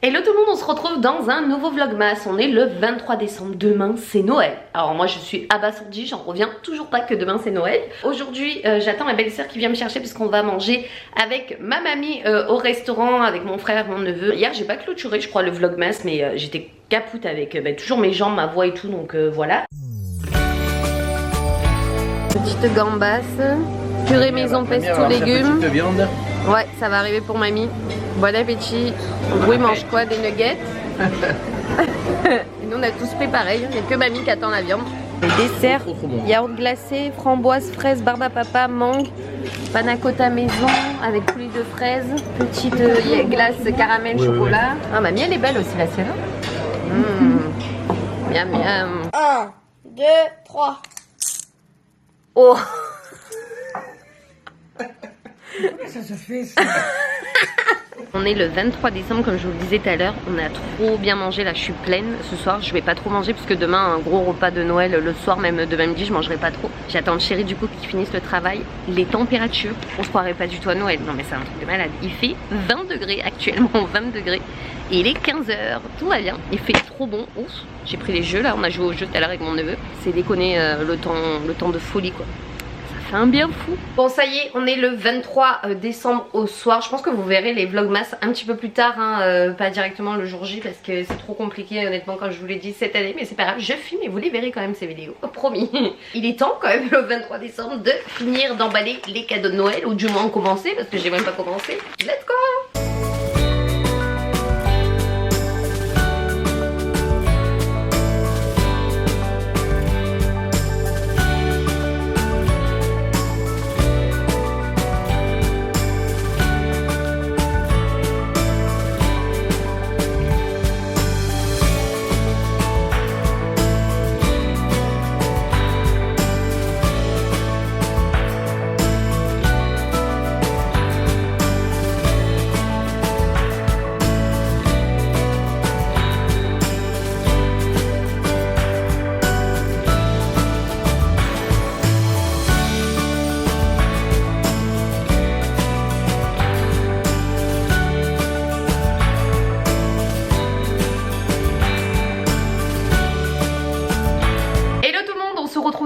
Hello tout le monde, on se retrouve dans un nouveau vlogmas. On est le 23 décembre, demain c'est Noël. Alors moi je suis abasourdie, j'en reviens toujours pas que demain c'est Noël. Aujourd'hui j'attends ma belle-sœur qui vient me chercher parce qu'on va manger avec ma mamie au restaurant, avec mon frère, mon neveu. Hier j'ai pas clôturé je crois le vlogmas, mais j'étais capoute avec toujours mes jambes, ma voix et tout, donc voilà. Petite gambasse, purée maison pesto légumes. Ouais, ça va arriver pour mamie. Bon appétit. Vous mange quoi? Des nuggets. Et nous on a tous fait pareil, il n'y a que mamie qui attend la viande. Les desserts, yaourt glacé, framboise, fraise, barbe à papa, mangue, panna cotta maison avec coulis de fraises, petite glace caramel chocolat. Ah mamie elle est belle aussi la sienne. Miam miam. 1, 2, 3. Oh. Comment ça se fait ça? On est le 23 décembre comme je vous le disais tout à l'heure. On a trop bien mangé, là je suis pleine. Ce soir je vais pas trop manger parce que demain un gros repas de Noël. Le soir même de midi je mangerai pas trop. J'attends le chéri du coup qui finisse le travail. Les températures, on se croirait pas du tout à Noël. Non mais c'est un truc de malade. Il fait 20 degrés actuellement, 20 degrés. Et il est 15h, tout va bien. Il fait trop bon. Ouf, j'ai pris les jeux là, on a joué au jeu tout à l'heure avec mon neveu. C'est déconné le temps de folie quoi. Un bien fou. Bon ça y est, on est le 23 décembre au soir. Je pense que vous verrez les vlogmas un petit peu plus tard, hein, pas directement le jour J parce que c'est trop compliqué honnêtement quand je vous l'ai dit cette année. Mais c'est pas grave, je filme et vous les verrez quand même ces vidéos, promis. Il est temps quand même le 23 décembre de finir d'emballer les cadeaux de Noël, ou du moins commencer parce que j'ai même pas commencé. Let's go!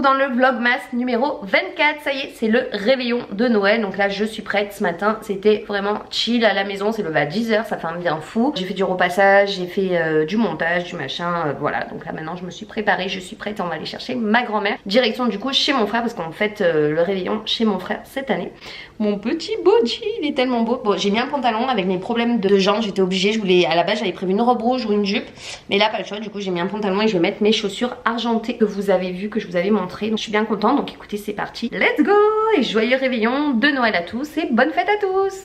Dans le vlogmas numéro 24, ça y est, c'est le réveillon de Noël. Donc là je suis prête. Ce matin c'était vraiment chill à la maison, c'est levé à 10h, ça fait un bien fou. J'ai fait du repassage, j'ai fait du montage, du machin, voilà. Donc là maintenant je me suis préparée, je suis prête, on va aller chercher ma grand-mère. Direction du coup chez mon frère parce qu'on fait le réveillon chez mon frère cette année. Mon petit Boji, il est tellement beau. Bon j'ai mis un pantalon avec mes problèmes de jambes, j'étais obligée, je voulais, à la base j'avais prévu une robe rouge ou une jupe, mais là pas le choix, du coup j'ai mis un pantalon et je vais mettre mes chaussures argentées que vous avez vu, que je vous avais montré. Donc je suis bien contente, donc écoutez c'est parti, let's go! Et joyeux réveillon de Noël à tous et bonne fête à tous!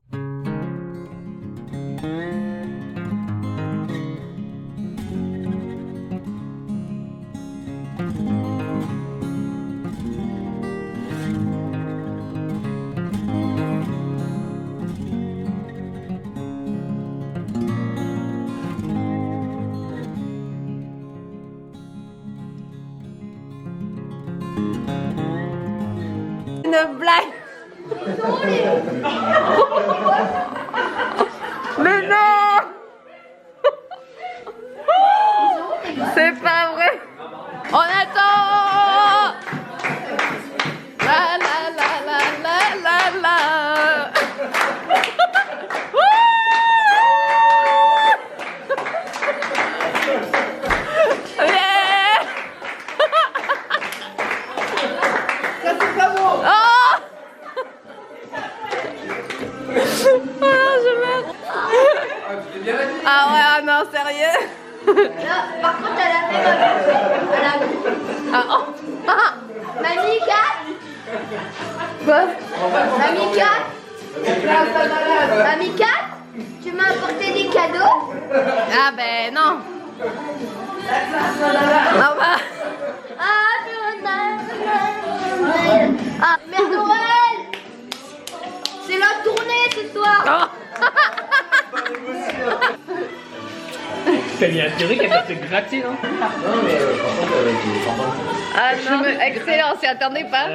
Une blague. Mais non. C'est pas vrai. On attend. La la la la la la la. Ah ouais, ah non, sérieux? Là, par contre, elle a fait Ah, oh. Ah. Mamie 4. Quoi? Mamie 4. Mamie 4. Tu m'as apporté des cadeaux? Ah ben non. Ah bah. Ah, Mère Noël. C'est la tournée ce soir. Oh. T'as mis un théorie qu'elle va te gratter, non? Non, mais par contre, avec des tampons. Ah non, excellent, on s'y attendait pas.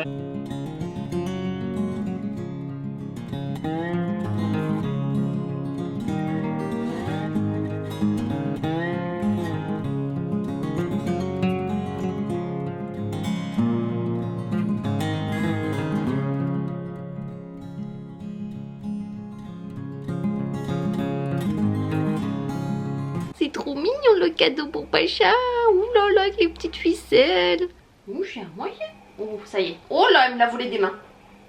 c'est trop mignon le cadeau pour Pacha. Ouh là là, avec les petites ficelles. Ouh, j'ai un moyen. Oh, ça y est. Oh là, il me l'a volé des mains.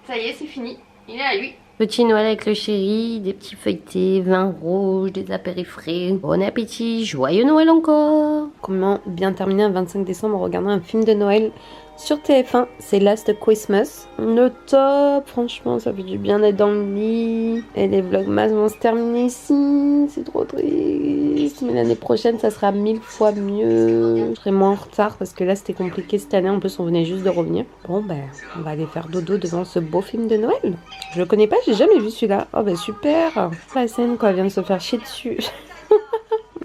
Ça y est, c'est fini. Il est à lui. Petit Noël avec le chéri, des petits feuilletés, vin rouge, des apérifrais. Bon appétit, joyeux Noël encore. Comment bien terminer un 25 décembre en regardant un film de Noël sur TF1, c'est Last Christmas. Le top, franchement, ça fait du bien d'être dans le lit. Et les vlogmas vont se terminer ici, c'est trop triste. Mais l'année prochaine, ça sera 1000 fois mieux. Je serai moins en retard parce que là, c'était compliqué cette année. En plus, on venait juste de revenir. Bon, ben, on va aller faire dodo devant ce beau film de Noël. Je le connais pas, j'ai jamais vu celui-là. Oh, ben super. La scène, quoi, elle vient de se faire chier dessus.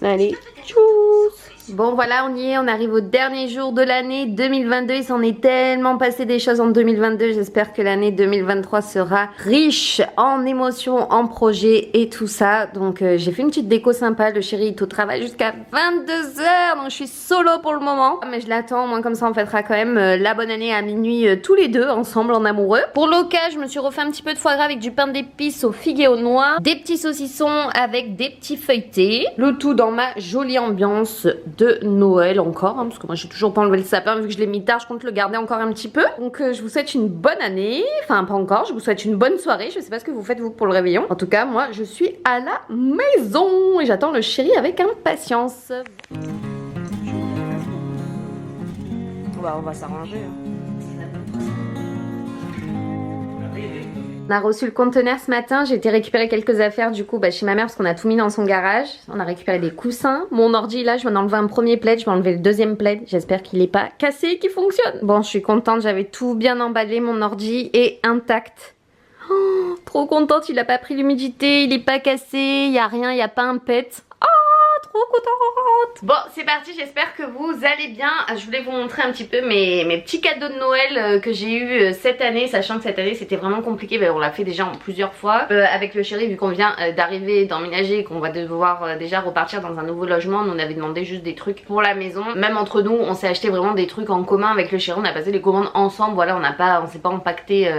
Allez, tchuss. Bon voilà, on y est, on arrive au dernier jour de l'année 2022. Il s'en est tellement passé des choses en 2022. J'espère que l'année 2023 sera riche en émotions, en projets et tout ça. Donc j'ai fait une petite déco sympa. Le chéri est au travail jusqu'à 22h. Donc je suis solo pour le moment. Mais je l'attends, au moins comme ça on fêtera quand même la bonne année à minuit tous les deux ensemble en amoureux. Pour l'occasion, je me suis refait un petit peu de foie gras avec du pain d'épices aux figues et aux noix. Des petits saucissons avec des petits feuilletés. Le tout dans ma jolie ambiance de Noël encore, hein, parce que moi j'ai toujours pas enlevé le sapin vu que je l'ai mis tard, je compte le garder encore un petit peu. Donc je vous souhaite une bonne année, enfin pas encore, je vous souhaite une bonne soirée, je sais pas ce que vous faites vous pour le réveillon. En tout cas moi je suis à la maison et j'attends le chéri avec impatience. Bah, on va s'arranger. On a reçu le conteneur ce matin, j'ai été récupérer quelques affaires du coup chez ma mère parce qu'on a tout mis dans son garage. On a récupéré des coussins. Mon ordi là, je viens d'enlever un premier plaid, je vais enlever le deuxième plaid. J'espère qu'il est pas cassé et qu'il fonctionne. Bon, je suis contente, j'avais tout bien emballé, mon ordi est intact. Oh, trop contente, il a pas pris l'humidité, il est pas cassé, il y a rien, il y a pas un pet. Trop contente. Bon, c'est parti, j'espère que vous allez bien. Je voulais vous montrer un petit peu mes petits cadeaux de Noël que j'ai eu cette année, sachant que cette année c'était vraiment compliqué. On l'a fait déjà en plusieurs fois avec le chéri, vu qu'on vient d'arriver, d'emménager et qu'on va devoir déjà repartir dans un nouveau logement. Nous on avait demandé juste des trucs pour la maison. Même entre nous, on s'est acheté vraiment des trucs en commun avec le chéri. On a passé les commandes ensemble. Voilà, on s'est pas empaqueté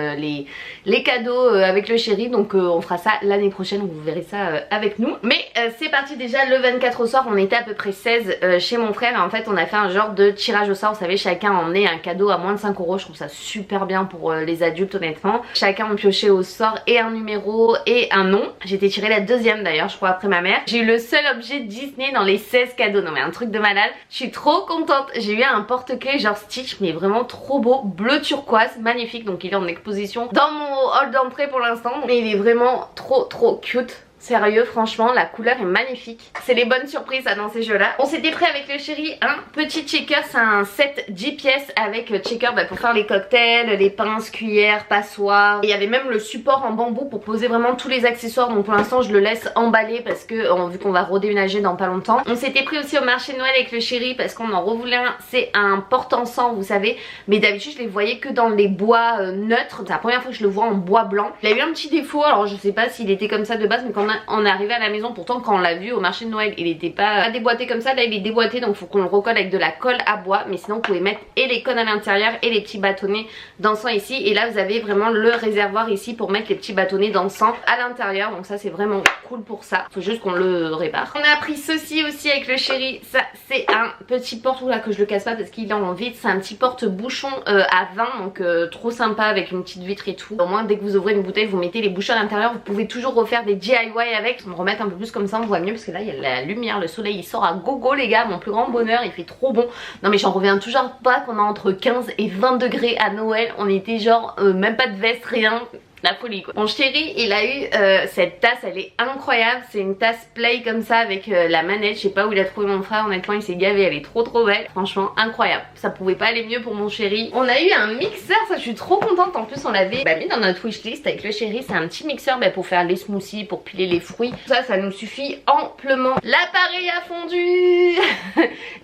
les cadeaux avec le chéri. Donc on fera ça l'année prochaine. Vous verrez ça avec nous. Mais c'est parti déjà le 24 au soir. On était à peu près 16 chez mon frère et en fait on a fait un genre de tirage au sort. Vous savez, chacun emmenait un cadeau à moins de 5 €. Je trouve ça super bien pour les adultes honnêtement. Chacun on piochait au sort et un numéro et un nom. J'ai été tirée la deuxième d'ailleurs, je crois, après ma mère. J'ai eu le seul objet Disney dans les 16 cadeaux. Non mais un truc de malade. Je suis trop contente. J'ai eu un porte-clés genre Stitch mais vraiment trop beau, bleu turquoise, magnifique. Donc il est en exposition dans mon hall d'entrée pour l'instant. Mais il est vraiment trop cute. Sérieux, franchement, la couleur est magnifique. C'est les bonnes surprises dans ces jeux-là. On s'était pris avec le chéri un petit checker. C'est un set 10 pièces avec checker pour faire les cocktails, les pinces, cuillères, passoires. Et il y avait même le support en bambou pour poser vraiment tous les accessoires. Donc pour l'instant, je le laisse emballer parce que vu qu'on va redéménager dans pas longtemps. On s'était pris aussi au marché de Noël avec le chéri parce qu'on en revoulait un. C'est un porte-encens, vous savez. Mais d'habitude, je les voyais que dans les bois neutres. C'est la première fois que je le vois en bois blanc. Il a eu un petit défaut. Alors je sais pas s'il était comme ça de base, mais quand on est arrivé à la maison, pourtant quand on l'a vu au marché de Noël il était pas déboîté comme ça, là il est déboîté donc faut qu'on le recolle avec de la colle à bois, mais sinon vous pouvez mettre et les cônes à l'intérieur et les petits bâtonnets d'encens ici, et là vous avez vraiment le réservoir ici pour mettre les petits bâtonnets d'encens à l'intérieur, donc ça c'est vraiment cool pour ça, faut juste qu'on le répare. On a pris ceci aussi avec le chéri, ça c'est un petit porte, là que je le casse pas parce qu'il est en vitre, c'est un petit porte-bouchon à vin, donc trop sympa avec une petite vitre et tout. Au moins dès que vous ouvrez une bouteille vous mettez les bouchons à l'intérieur, vous pouvez toujours refaire des DIY avec. On me remettre un peu plus comme ça, on voit mieux parce que là il y a la lumière, le soleil il sort à gogo les gars, mon plus grand bonheur, il fait trop bon. Non mais j'en reviens toujours pas qu'on a entre 15 et 20 degrés à Noël, on était genre même pas de veste, rien. La folie quoi. Mon chéri il a eu cette tasse, elle est incroyable. C'est une tasse play comme ça avec la manette. Je sais pas où il a trouvé mon frère, honnêtement il s'est gavé, elle est trop belle. Franchement incroyable, ça pouvait pas aller mieux pour mon chéri. On a eu un mixeur, ça je suis trop contente. En plus on l'avait mis dans notre wishlist avec le chéri. C'est un petit mixeur pour faire les smoothies, pour piler les fruits. Ça nous suffit amplement. L'appareil a fondu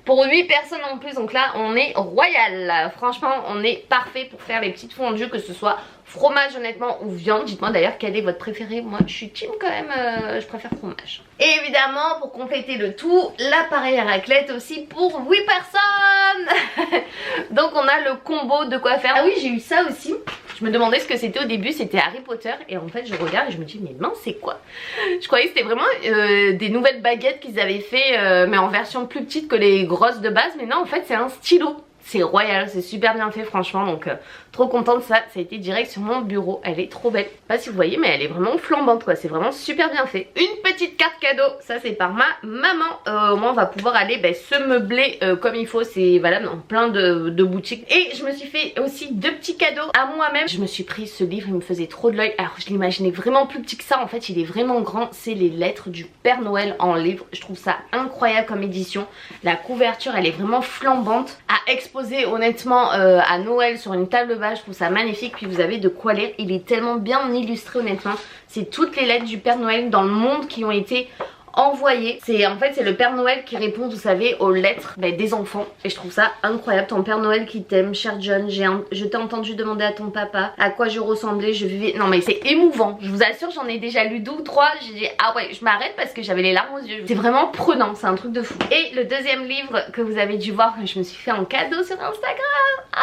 pour 8 personnes en plus, donc là on est royal. Franchement on est parfait pour faire les petites fondues, que ce soit fromage honnêtement ou viande. Dites-moi d'ailleurs quel est votre préféré. Moi je suis team quand même, je préfère fromage. Et évidemment pour compléter le tout, l'appareil à raclette aussi pour 8 personnes. Donc on a le combo de quoi faire. Ah oui, j'ai eu ça aussi. Je me demandais ce que c'était au début, c'était Harry Potter et en fait je regarde et je me dis mais mince c'est quoi? Je croyais que c'était vraiment des nouvelles baguettes qu'ils avaient fait mais en version plus petite que les grosses de base, mais non en fait c'est un stylo. C'est royal, c'est super bien fait franchement, donc trop contente de ça. Ça a été direct sur mon bureau, elle est trop belle. Je sais pas si vous voyez mais elle est vraiment flambante quoi, c'est vraiment super bien fait. Une petite carte cadeau, ça c'est par ma maman. Au moins on va pouvoir aller se meubler comme il faut, c'est valable dans plein de boutiques. Et je me suis fait aussi 2 petits cadeaux à moi-même. Je me suis pris ce livre, il me faisait trop de l'œil. Alors je l'imaginais vraiment plus petit que ça, en fait il est vraiment grand. C'est les lettres du Père Noël en livre. Je trouve ça incroyable comme édition. La couverture elle est vraiment flambante à exposer honnêtement à Noël sur une table basse. Je trouve ça magnifique, puis vous avez de quoi lire. Il est tellement bien illustré honnêtement. C'est toutes les lettres du Père Noël dans le monde qui ont été envoyées. En fait c'est le Père Noël qui répond, vous savez, aux lettres des enfants. Et je trouve ça incroyable. Ton Père Noël qui t'aime, cher John, je t'ai entendu demander à ton papa à quoi je ressemblais, je vivais... Non mais c'est émouvant, je vous assure, j'en ai déjà lu 2 ou 3. J'ai dit ah ouais, je m'arrête parce que j'avais les larmes aux yeux. C'est vraiment prenant, c'est un truc de fou. Et le deuxième livre que vous avez dû voir, que je me suis fait en cadeau sur Instagram. Ah,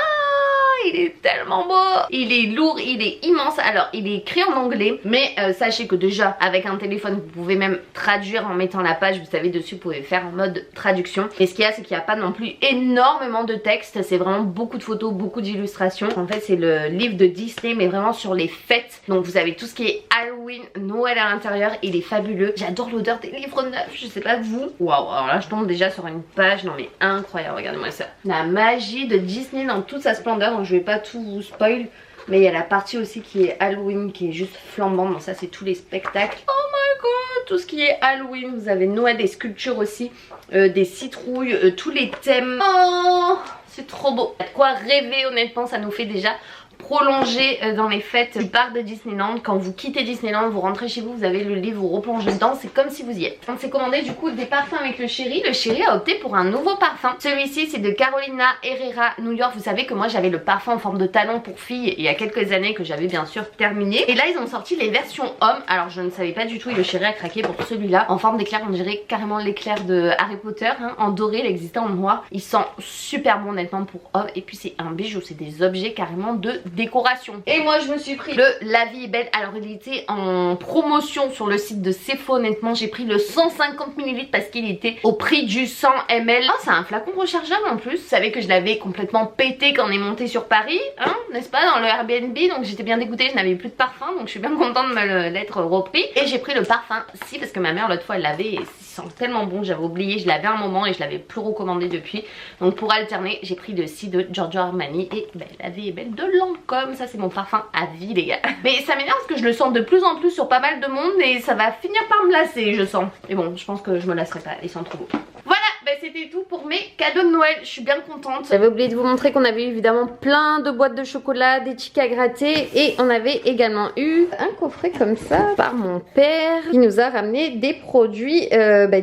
il est tellement beau. Il est lourd, il est immense. Alors il est écrit en anglais, mais sachez que déjà avec un téléphone vous pouvez même traduire en mettant la page, vous savez, dessus vous pouvez faire en mode traduction. Et ce qu'il y a, c'est qu'il n'y a pas non plus énormément de texte, c'est vraiment beaucoup de photos, beaucoup d'illustrations. En fait c'est le livre de Disney mais vraiment sur les fêtes. Donc vous avez tout ce qui est Halloween, Noël à l'intérieur, il est fabuleux. J'adore l'odeur des livres neufs, je sais pas vous. Waouh, alors là je tombe déjà sur une page, non mais incroyable, regardez-moi ça. La magie de Disney dans toute sa splendeur, donc je vais pas tout vous spoil. Mais il y a la partie aussi qui est Halloween qui est juste flambante. Bon ça c'est tous les spectacles. Oh my god, tout ce qui est Halloween. Vous avez Noël, des sculptures aussi, des citrouilles, tous les thèmes. Oh c'est trop beau. De quoi rêver honnêtement, ça nous fait déjà prolonger dans les fêtes du parc de Disneyland. Quand vous quittez Disneyland, vous rentrez chez vous, vous avez le livre, vous replongez dedans, c'est comme si vous y êtes. On s'est commandé du coup des parfums avec le chéri. Le chéri a opté pour un nouveau parfum. Celui-ci c'est de Carolina Herrera New York. Vous savez que moi j'avais le parfum en forme de talon pour fille il y a quelques années que j'avais bien sûr terminé. Et là ils ont sorti les versions hommes. Alors je ne savais pas du tout et le chéri a craqué pour celui-là. En forme d'éclair, on dirait carrément l'éclair de Harry Potter hein. En doré, il existait en noir. Il sent super bon honnêtement pour homme. Et puis c'est un bijou, c'est des objets carrément de décoration. Et moi je me suis pris le La vie est belle. Alors il était en promotion sur le site de Sephora. Honnêtement j'ai pris le 150 ml parce qu'il était au prix du 100 ml. Oh c'est un flacon rechargeable en plus. Vous savez que je l'avais complètement pété quand on est monté sur Paris hein, n'est-ce pas, dans le Airbnb. Donc j'étais bien dégoûtée, je n'avais plus de parfum. Donc je suis bien contente de me l'être repris. Et j'ai pris le parfum si parce que ma mère l'autre fois elle l'avait et il sent tellement bon. J'avais oublié, je l'avais un moment et je l'avais plus recommandé depuis. Donc pour alterner j'ai pris le si de Giorgio Armani et La vie est belle de Lancôme. Ça c'est mon parfum à vie les gars. Mais ça m'énerve parce que je le sens de plus en plus sur pas mal de monde et ça va finir par me lasser je sens. Et bon je pense que je me lasserai pas, ils sont trop beaux. Voilà, c'était tout pour mes cadeaux de Noël, je suis bien contente. J'avais oublié de vous montrer qu'on avait eu évidemment plein de boîtes de chocolat, des tickets à gratter et on avait également eu un coffret comme ça par mon père qui nous a ramené des produits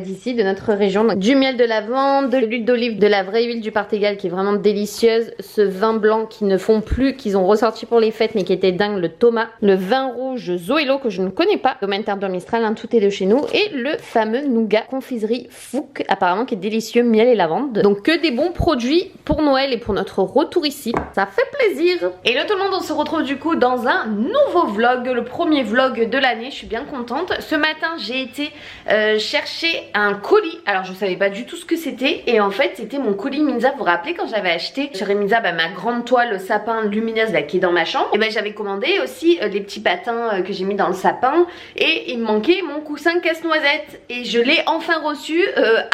d'ici, de notre région. Donc, du miel de lavande, de l'huile d'olive, de la vraie huile du Portugal qui est vraiment délicieuse, ce vin blanc qu'ils ne font plus, qu'ils ont ressorti pour les fêtes mais qui était dingue, le Thomas, le vin rouge Zoélo que je ne connais pas, domaine Terre de Mistral, hein, tout est de chez nous, et le fameux nougat confiserie Fouque apparemment qui est délicieux, miel et lavande. Donc que des bons produits pour Noël et pour notre retour ici, ça fait plaisir. Et là tout le monde, on se retrouve du coup dans un nouveau vlog, le premier vlog de l'année, je suis bien contente. Ce matin j'ai été chercher un colis, alors je savais pas du tout ce que c'était et en fait c'était mon colis Minza. Vous vous rappelez quand j'avais acheté chez Minza ma grande toile sapin lumineuse là qui est dans ma chambre, et j'avais commandé aussi les petits patins que j'ai mis dans le sapin et il me manquait mon coussin casse-noisette et je l'ai enfin reçu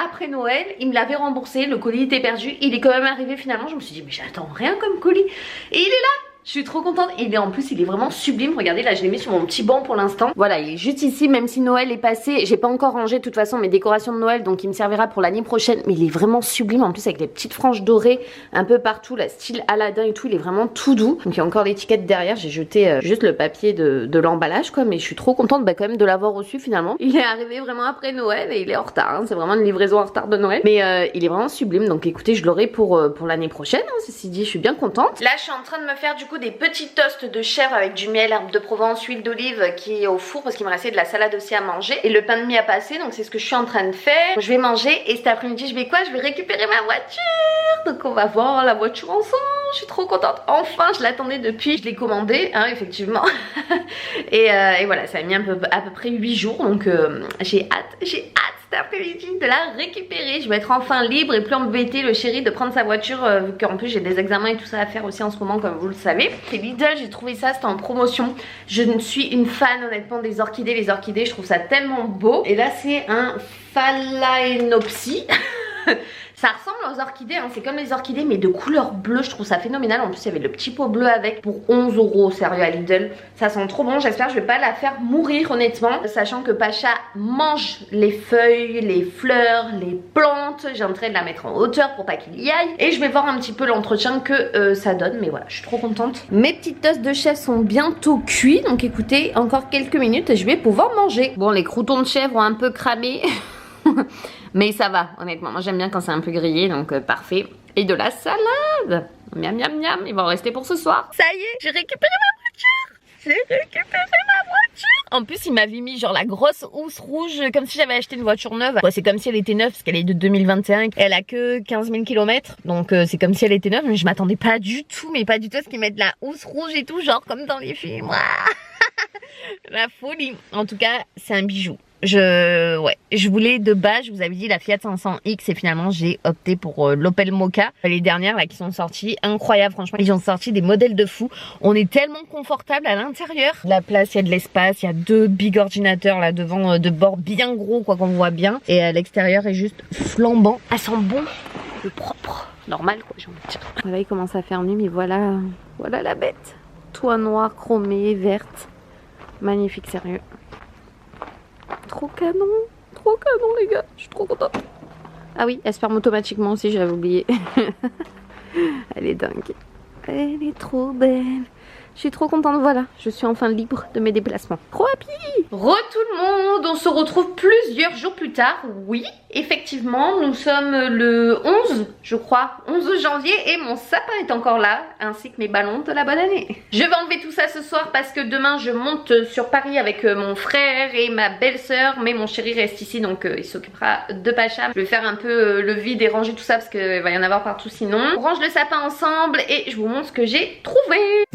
après Noël. Il me l'avait remboursé, le colis était perdu, il est quand même arrivé finalement. Je me suis dit mais j'attends rien comme colis et il est là. Je suis trop contente et en plus il est vraiment sublime. Regardez là, je l'ai mis sur mon petit banc pour l'instant. Voilà, il est juste ici même si Noël est passé. J'ai pas encore rangé de toute façon mes décorations de Noël, donc il me servira pour l'année prochaine. Mais il est vraiment sublime en plus avec les petites franges dorées un peu partout, la style Aladdin et tout. Il est vraiment tout doux. Donc il y a encore l'étiquette derrière. J'ai jeté juste le papier de l'emballage quoi. Mais je suis trop contente quand même de l'avoir reçu finalement. Il est arrivé vraiment après Noël et il est en retard hein. C'est vraiment une livraison en retard de Noël. Mais il est vraiment sublime. Donc écoutez, je l'aurai pour l'année prochaine hein. Ceci dit, je suis bien contente. Là je suis en train de me faire du coup des petits toasts de chèvre avec du miel, herbe de Provence, huile d'olive qui est au four parce qu'il me restait de la salade aussi à manger et le pain de mie à passer. Donc c'est ce que je suis en train de faire. Je vais manger et cet après-midi je vais quoi? Je vais récupérer ma voiture. Donc on va voir la voiture ensemble. Je suis trop contente. Enfin, je l'attendais depuis. Je l'ai commandé, hein, effectivement. et voilà, ça a mis à peu près 8 jours. Donc j'ai hâte cet après-midi de la récupérer. Je vais être enfin libre et plus embêter le chéri de prendre sa voiture vu qu'en plus j'ai des examens et tout ça à faire aussi en ce moment, comme vous le savez. C'est Lidl, j'ai trouvé ça, c'était en promotion. Je ne suis une fan honnêtement des orchidées. Les orchidées, je trouve ça tellement beau. Et là c'est un Phalaenopsis. Ça ressemble aux orchidées, hein. C'est comme les orchidées mais de couleur bleue, je trouve ça phénoménal. En plus il y avait le petit pot bleu avec pour 11 €, sérieux, à Lidl. Ça sent trop bon, j'espère que je vais pas la faire mourir honnêtement. Sachant que Pacha mange les feuilles, les fleurs, les plantes. J'ai en train de la mettre en hauteur pour pas qu'il y aille. Et je vais voir un petit peu l'entretien que ça donne. Mais voilà, je suis trop contente. Mes petites tosses de chèvre sont bientôt cuites. Donc écoutez, encore quelques minutes et je vais pouvoir manger. Bon, les croutons de chèvre ont un peu cramé. Mais ça va, honnêtement. Moi, j'aime bien quand c'est un peu grillé, donc parfait. Et de la salade. Miam, miam, miam. Il va en rester pour ce soir. Ça y est, j'ai récupéré ma voiture. En plus, il m'avait mis genre la grosse housse rouge, comme si j'avais acheté une voiture neuve. Ouais, c'est comme si elle était neuve, parce qu'elle est de 2021. Elle a que 15 000 km. Donc, c'est comme si elle était neuve. Mais je m'attendais pas du tout, mais pas du tout à ce qu'ils mettent la housse rouge et tout, genre comme dans les films. La folie. En tout cas, c'est un bijou. Je voulais de base, je vous avais dit la Fiat 500X et finalement j'ai opté pour l'Opel Mokka. Les dernières là qui sont sorties, incroyable franchement, ils ont sorti des modèles de fou. On est tellement confortable à l'intérieur. La place, il y a de l'espace, il y a 2 big ordinateurs là devant de bord bien gros quoi qu'on voit bien. Et à l'extérieur est juste flambant. Elle sent bon, le propre, normal quoi j'ai envie de dire. Là il commence à faire nuit mais voilà la bête. Toit noir, chromé, verte. Magnifique, sérieux. Trop canon les gars, je suis trop contente. Ah oui, elle se ferme automatiquement aussi, j'avais oublié. Elle est dingue. Elle est trop belle. Je suis trop contente, voilà, je suis enfin libre de mes déplacements. Trop happy. Re tout le monde, on se retrouve plusieurs jours plus tard. Oui, effectivement, nous sommes le 11, je crois, 11 janvier et mon sapin est encore là, ainsi que mes ballons de la bonne année. Je vais enlever tout ça ce soir parce que demain je monte sur Paris avec mon frère et ma belle-sœur, mais mon chéri reste ici donc il s'occupera de Pacha. Je vais faire un peu le vide et ranger tout ça parce qu'il va y en avoir partout sinon. On range le sapin ensemble et je vous montre ce que j'ai trouvé.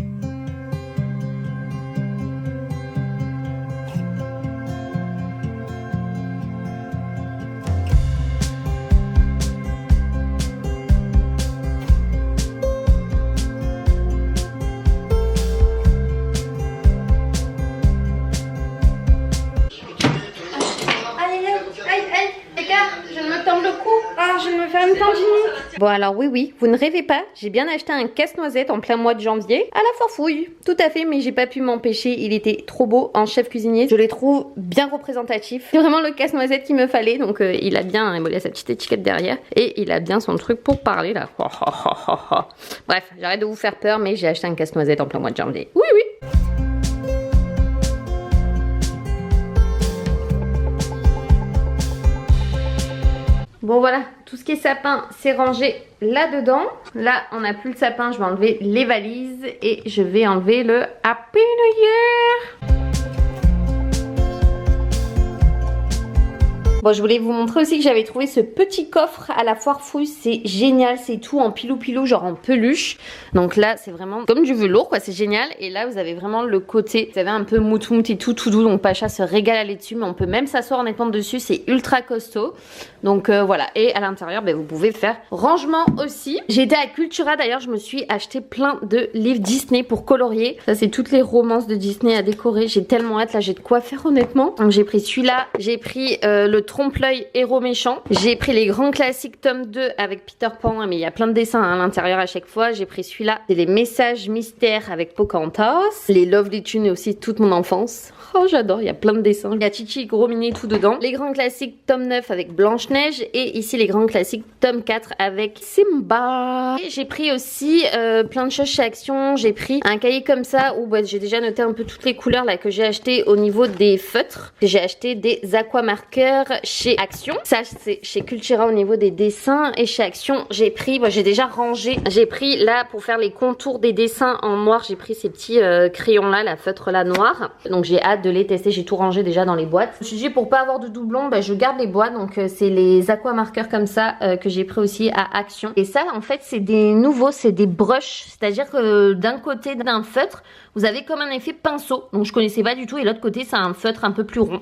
Bon alors oui, vous ne rêvez pas, j'ai bien acheté un casse-noisette en plein mois de janvier à la Forfouille. Tout à fait, mais j'ai pas pu m'empêcher, il était trop beau en chef cuisinier. Je les trouve bien représentatifs. C'est vraiment le casse-noisette qu'il me fallait, donc il a bien, il a sa petite étiquette derrière et il a bien son truc pour parler là. Bref, j'arrête de vous faire peur, mais j'ai acheté un casse-noisette en plein mois de janvier. Oui. Bon voilà, tout ce qui est sapin, c'est rangé là-dedans. Là, on n'a plus le sapin, je vais enlever les valises et je vais enlever le Happy New Year. Bon, je voulais vous montrer aussi que j'avais trouvé ce petit coffre à la foire fouille. C'est génial, c'est tout en pilou-pilou, genre en peluche. Donc là, c'est vraiment comme du velours, quoi. C'est génial. Et là, vous avez vraiment le côté, vous avez un peu mout-mout et tout doux. Donc Pacha se régale à aller dessus, mais on peut même s'asseoir honnêtement dessus. C'est ultra costaud. Donc voilà. Et à l'intérieur, ben, vous pouvez faire rangement aussi. J'ai été à Cultura d'ailleurs, je me suis acheté plein de livres Disney pour colorier. Ça, c'est toutes les romances de Disney à décorer. J'ai tellement hâte, là, j'ai de quoi faire honnêtement. Donc j'ai pris celui-là, j'ai pris le Trompe-l'œil héros méchant. J'ai pris les grands classiques tome 2 avec Peter Pan, mais il y a plein de dessins à l'intérieur à chaque fois. J'ai pris celui-là, c'est les messages mystères avec Pocahontas. Les Lovely Tunes et aussi toute mon enfance. Oh j'adore, il y a plein de dessins. Il y a Titi et Gros Minet tout dedans. Les grands classiques tome 9 avec Blanche-Neige et ici les grands classiques tome 4 avec Simba. Et j'ai pris aussi plein de choses chez Action. J'ai pris un cahier comme ça où j'ai déjà noté un peu toutes les couleurs là que j'ai acheté au niveau des feutres. J'ai acheté des aquamarqueurs. chez Action. Ça c'est chez Cultura au niveau des dessins. Et chez Action j'ai pris, j'ai déjà rangé. J'ai pris là pour faire les contours des dessins en noir. J'ai pris ces petits crayons là, la feutre là noire. Donc j'ai hâte de les tester. J'ai tout rangé déjà dans les boîtes. Je me suis dit pour pas avoir de doublons, je garde les boîtes. Donc c'est les aqua marqueurs comme ça que j'ai pris aussi à Action. Et ça en fait c'est des nouveaux, c'est des brushes. C'est-à-dire que d'un côté d'un feutre, vous avez comme un effet pinceau. Donc je connaissais pas du tout. Et l'autre côté c'est un feutre un peu plus rond.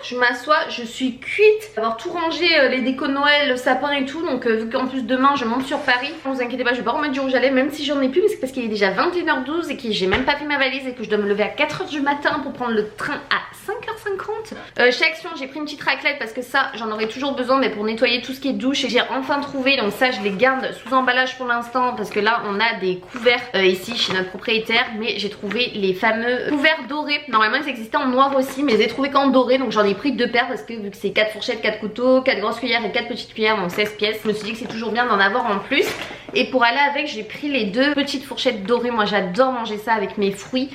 Je m'assois, je suis cuite d'avoir tout rangé, les décos de Noël, le sapin et tout. Donc vu qu'en plus demain je monte sur Paris, ne vous inquiétez pas, je vais pas remettre du rouge à lèvres même si j'en ai plus, mais c'est parce qu'il est déjà 21h12 et que j'ai même pas fait ma valise et que je dois me lever à 4h du matin pour prendre le train à 5h50. Chez Action j'ai pris une petite raclette parce que ça j'en aurais toujours besoin, mais pour nettoyer tout ce qui est douche, et j'ai enfin trouvé, donc ça je les garde sous emballage pour l'instant parce que là on a des couverts ici chez notre propriétaire, mais j'ai trouvé les fameux couverts dorés. Normalement ils existaient en noir aussi, mais je les ai trouvés qu'en doré, donc j'en ai pris 2 paires parce que vu que c'est 4 fourchettes, 4 couteaux, 4 grosses cuillères et 4 petites cuillères, donc 16 pièces, je me suis dit que c'est toujours bien d'en avoir en plus. Et pour aller avec, j'ai pris les 2 petites fourchettes dorées. Moi j'adore manger ça avec mes fruits,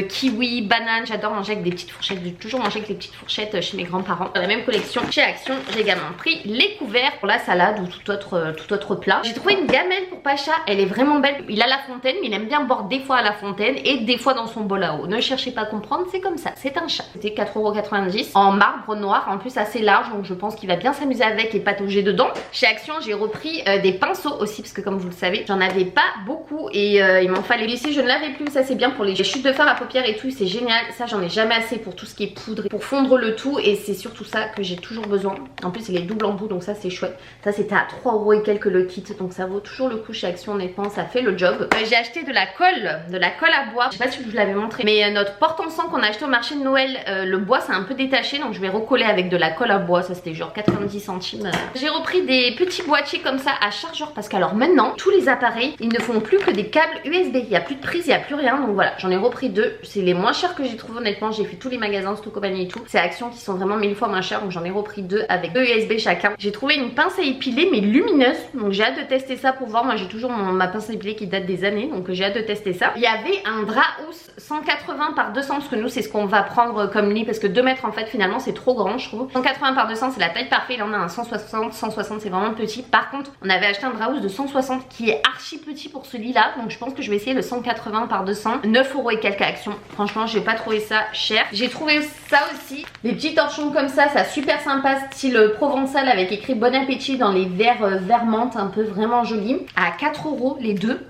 kiwi, banane, j'adore manger avec des petites fourchettes. J'ai toujours mangé avec les petites fourchettes chez mes grands-parents. Dans la même collection chez Action, j'ai également pris les couverts pour la salade ou tout autre plat. J'ai trouvé une gamelle pour Pacha, elle est vraiment belle. Il a la fontaine, mais il aime bien boire des fois à la fontaine et des fois dans son bol à eau. Ne cherchez pas à comprendre, c'est comme ça, c'est un chat. C'était 4,90 € en marbre noir, en plus assez large, donc je pense qu'il va bien s'amuser avec et patauger dedans. Chez Action, j'ai repris des pinceaux aussi, parce que comme vous le savez, j'en avais pas beaucoup et il m'en fallait. Ici, je ne l'avais plus, ça c'est bien pour les chutes de fard à paupières et tout, c'est génial. Ça, j'en ai jamais assez pour tout ce qui est poudre, pour fondre le tout, et c'est surtout ça que j'ai toujours besoin. En plus, il est double embout, donc ça c'est chouette. Ça, c'était à 3 € et quelques le kit, donc ça vaut toujours le coup chez Action, honnêtement, ça fait le job. J'ai acheté de la colle à bois. Je sais pas si je vous l'avais montré, mais notre porte-encens qu'on a acheté au marché de Noël, le bois c'est un peu détaché, donc je vais recoller avec de la colle à bois. Ça c'était genre 90 centimes. J'ai repris des petits boîtiers comme ça à chargeur, parce qu'alors maintenant tous les appareils ils ne font plus que des câbles USB. Il n'y a plus de prise, il n'y a plus rien, donc voilà, j'en ai repris 2. C'est les moins chers que j'ai trouvé, honnêtement. J'ai fait tous les magasins, Stock Company et tout. C'est Action qui sont vraiment 1000 fois moins chers, donc j'en ai repris 2 avec 2 USB chacun. J'ai trouvé une pince à épiler mais lumineuse, donc j'ai hâte de tester ça pour voir. Moi j'ai toujours ma pince à épiler qui date des années, donc j'ai hâte de tester ça. Il y avait un Drahousse 180 par 200, parce que nous c'est ce qu'on va prendre comme lit, parce que 2 mètres en fait finalement c'est trop grand je trouve. 180 par 200 c'est la taille parfaite, il en a un 160 c'est vraiment petit. Par contre on avait acheté un Drahousse de 160 qui est archi petit pour ce lit là, donc je pense que je vais essayer le 180 par 200, 9 € et quelques Action. Franchement j'ai pas trouvé ça cher. J'ai trouvé ça aussi, des petits torchons comme ça super sympa, style provençal, avec écrit bon appétit dans les verres vert menthe, un peu vraiment joli, à 4 € les deux,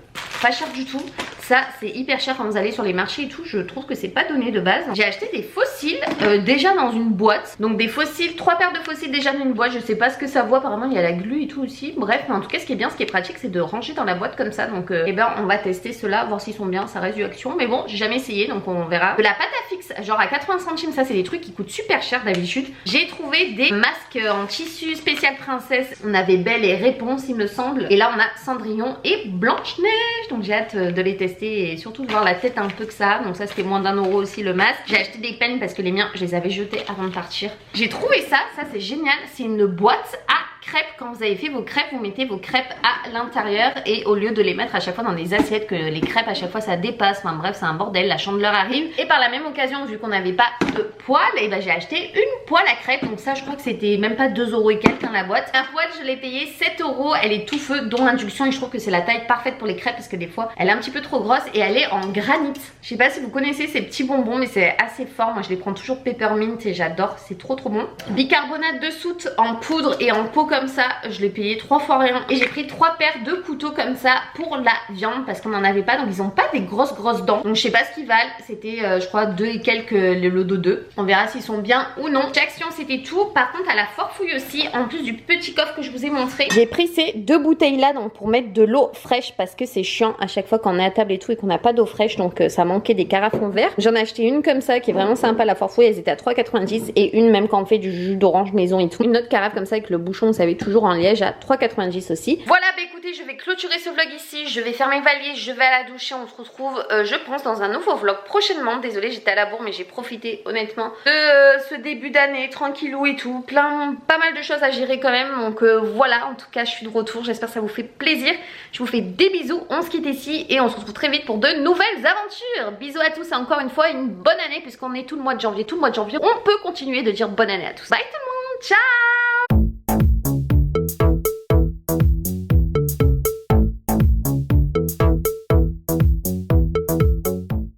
pas cher du tout. Ça c'est hyper cher quand vous allez sur les marchés et tout, je trouve que c'est pas donné de base. J'ai acheté des fossiles déjà dans une boîte, donc des fossiles, 3 paires de fossiles déjà dans une boîte. Je sais pas ce que ça vaut, apparemment il y a la glu et tout aussi. Bref, mais en tout cas ce qui est bien, ce qui est pratique, c'est de ranger dans la boîte comme ça. Donc eh ben on va tester ceux-là, voir s'ils sont bien. Ça reste du Action, mais bon j'ai jamais essayé, donc on verra. De la pâte à fixe genre à 80 centimes, ça c'est des trucs qui coûtent super cher d'habitude. J'ai trouvé des masques en tissu spécial princesse. On avait Belle et Réponse il me semble, et là on a Cendrillon et Blanche-Neige, donc j'ai hâte de les tester et surtout de voir la tête un peu que ça. Donc ça c'était moins d'1 € aussi le masque. J'ai acheté des peines parce que les miens je les avais jetés avant de partir. J'ai trouvé ça c'est génial, c'est une boîte à crêpes. Quand vous avez fait vos crêpes, vous mettez vos crêpes à l'intérieur, et au lieu de les mettre à chaque fois dans des assiettes, que les crêpes à chaque fois ça dépasse, enfin bref c'est un bordel, la chandeleur arrive. Et par la même occasion, vu qu'on n'avait pas de poêle, et ben j'ai acheté une poêle à crêpes. Donc ça je crois que c'était même pas 2 € et quelques la boîte. La poêle je l'ai payée 7 €, elle est tout feu dont induction, et je trouve que c'est la taille parfaite pour les crêpes parce que des fois elle est un petit peu trop grosse, et elle est en granit. Je sais pas si vous connaissez ces petits bonbons, mais c'est assez fort. Moi je les prends toujours peppermint et j'adore, c'est trop bon. Bicarbonate de soude en poudre et en pot comme ça, je l'ai payé 3 fois rien. Et j'ai pris 3 paires de couteaux comme ça pour la viande parce qu'on en avait pas, donc ils ont pas des grosses dents, donc je sais pas ce qu'ils valent. C'était je crois 2 et quelques le lot de 2. On verra s'ils sont bien ou non. Chez Action c'était tout. Par contre à la Forfouille aussi, en plus du petit coffre que je vous ai montré, j'ai pris ces 2 bouteilles là, donc pour mettre de l'eau fraîche, parce que c'est chiant à chaque fois qu'on est à table et tout et qu'on n'a pas d'eau fraîche, donc ça manquait des carafes en verre. J'en ai acheté une comme ça qui est vraiment sympa, la Forfouille, elles étaient à 3,90, et une même quand on fait du jus d'orange maison et tout, une autre carafe comme ça avec le bouchon, vous savez, toujours en liège, à 3,90 aussi. Voilà, bah écoutez, je vais clôturer ce vlog ici, je vais faire mes valises, je vais à la douche et on se retrouve je pense dans un nouveau vlog prochainement. Désolée, j'étais à la bourre mais j'ai profité honnêtement de ce début d'année tranquillou et tout, pas mal de choses à gérer quand même, donc voilà, en tout cas je suis de retour, j'espère que ça vous fait plaisir. Je vous fais des bisous, on se quitte ici et on se retrouve très vite pour de nouvelles aventures. Bisous à tous et encore une fois une bonne année, puisqu'on est tout le mois de janvier, on peut continuer de dire bonne année à tous. Bye tout le monde. Ciao.